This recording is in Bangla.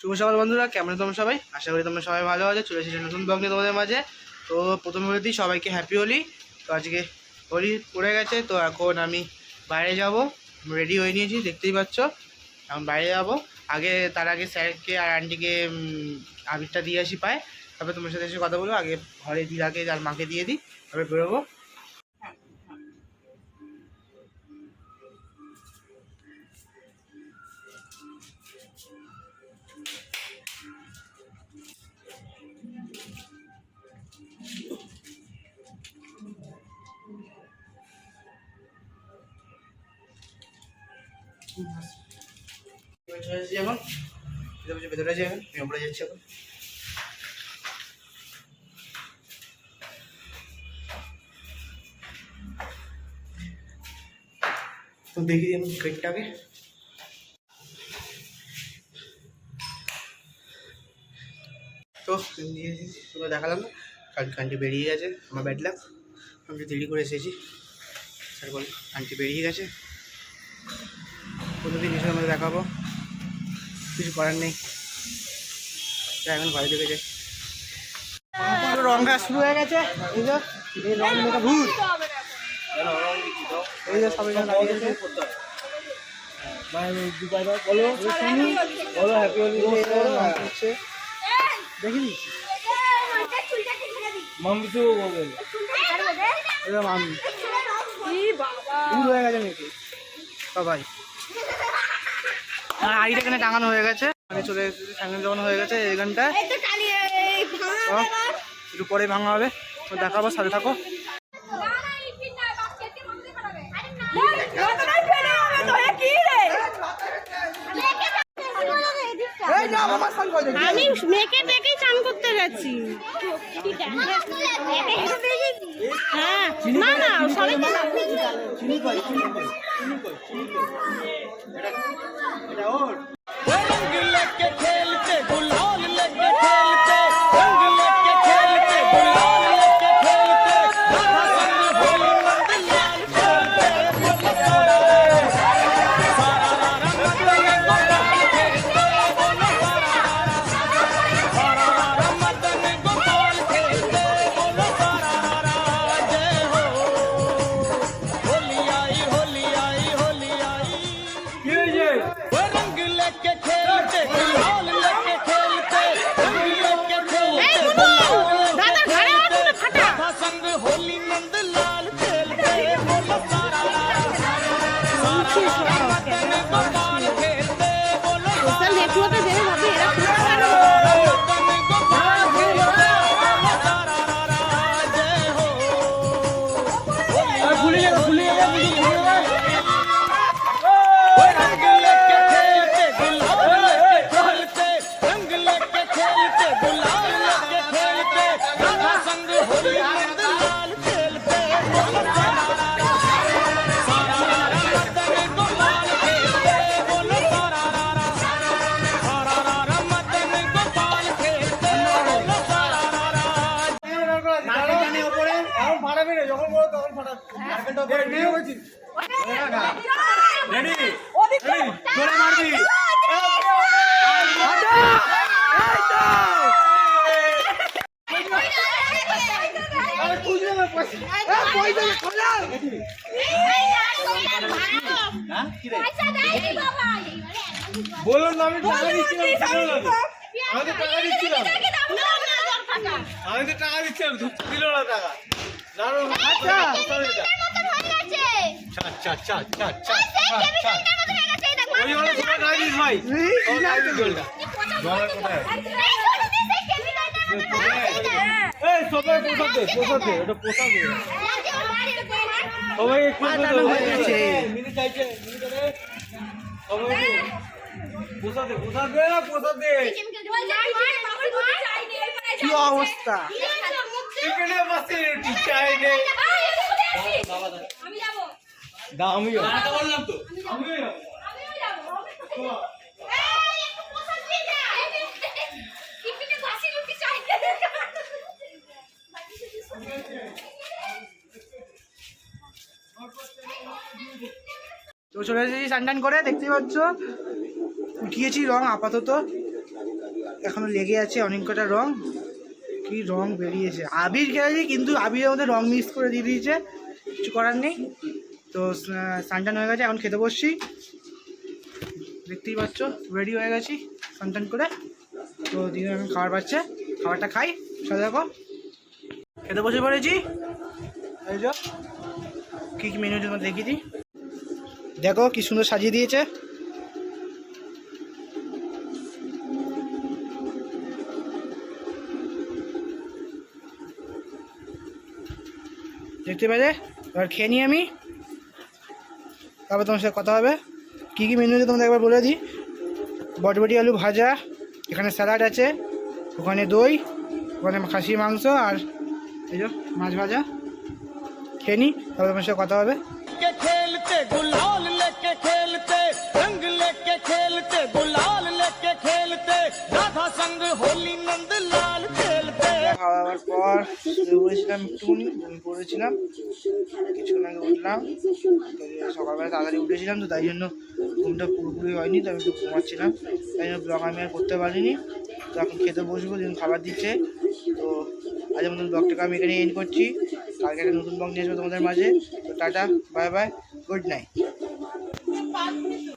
শুভ সকাল বন্ধুরা, কেমন তোমরা সবাই? আশা করি তোমরা সবাই ভালো আছো। চলে এসেছি নতুন ব্লগ নিয়ে তোমাদের মাঝে। তো প্রথমে বলে দিই সবাইকে হ্যাপি হোলি। তো আজকে হোলি পড়ে গেছে, তো এখন আমি বাইরে যাব। রেডি হয়ে নিয়েছি, দেখতেই পাচ্ছ। এখন বাইরে যাব। তার আগে স্যারকে আর আন্টিকে আবিরটা দিয়ে আসি পায়, তারপরে তোমার সাথে এসে কথা বলবো। আগে ঘরে দিদাকে আর মাকে দিয়ে দিই, তারপরে বেরোবো। এখন ভেতরে যাই, এখন আমি ওপরে যাচ্ছি। এখন তো দেখি এখন কেকটাকে। তো তোমরা দেখালাম না, আন্টি বেরিয়ে গেছে। আমার ব্যাড লাক, আমি দেরি করে এসেছি। স্যার বল আন্টি বেরিয়ে গেছে। প্রতিদিন এসে আমাদের দেখাবো, কিছু করার নেই। এখন বাড়ি থেকে যাই। রং খেলা শুরু হয়ে গেছে। এই যে এই রং মেখা ভূত, এই যে সবাই লাগিয়ে গেছে। বলো হ্যাপি হোলি। দেখি মামি তো বলবে মামি হয়ে গেছে নাকি সবাই। আইটা এখানে টাঙানো হয়ে গেছে, মানে চলে এসেছে। সামনে যখন হয়ে গেছে এই গানটা একটু পরে ভাঙা হবে, দেখাবো, সাথে থাকো। আমি মেয়েকে দেখেই চান করতে গেছি। হ্যাঁ না না সবাই বলুন আমি টাকা দিচ্ছিলাম, আমি তো টাকা দিচ্ছিলাম, আমি তো টাকা দিচ্ছিলাম, দিল না টাকা। সবাই পোষাতে পোষাতে ওটা পোষাতে সবাই পোষাতে পোষাতে না পোষাতে। কি অবস্থা আমিও বললাম তো, তো চলে এসেছি স্নান টান করে, দেখতেই পাচ্ছ। উঠিয়েছি রং আপাতত, এখনো লেগে আছে অনেক কটা রং। কি রং বেরিয়েছে, আবির খেলেছি কিন্তু আবিরের মধ্যে রং মিক্স করে দিয়ে দিয়েছে, কিছু করার নেই। তো স্নান হয়ে গেছে, এখন খেতে বসছি। দেখতেই পাচ্ছ রেডি হয়ে গেছি স্নান করে। তো দিদি এখন খাবার পাচ্ছে, খাবারটা খাই। সাথে দেখো খেতে বসে পড়েছি। এই যে কী কী মেনু তোমার দেখিয়ে দিই, দেখো কি সুন্দর সাজিয়ে দিয়েছে। দেখতে পেলে, এবার খেয়ে নিই আমি, তারপর তোমার সাথে কথা হবে। কী কী মেনু আছে তোমাদের একবার বলে দিই। বটবটি আলু ভাজা, এখানে স্যালাড আছে, ওখানে দই, ওখানে খাসির মাংস, আর এই যে মাছ ভাজা। খেয়ে নিই, তারপর তোমার সাথে কথা হবে। खेलते गुलाल लेके खेलते रंग लेके खेलते गुलाल लेके खेलते राधा संग होली नंद लाल खेलते। খাওয়া দাওয়ার পর পড়েছিলাম, একটুখানি ঘুম পড়েছিলাম, কিছুক্ষণ আগে উঠলাম। সকালবেলা তাড়াতাড়ি উঠেছিলাম, তো তাই জন্য ঘুমটা পুরোপুরি হয়নি, তো আমি একটু ঘুমাচ্ছিলাম, তাই জন্য ব্লগ আমি আর করতে পারিনি। তো এখন খেতে বসবো, যেদিন খাবার দিচ্ছে। তো আজের মতন ব্লগটাকে আমি এখানে এন্ড করছি। কালকে একটা নতুন ব্লগ নিয়ে আসবো তোমাদের মাঝে। তো tata, bye bye, good night.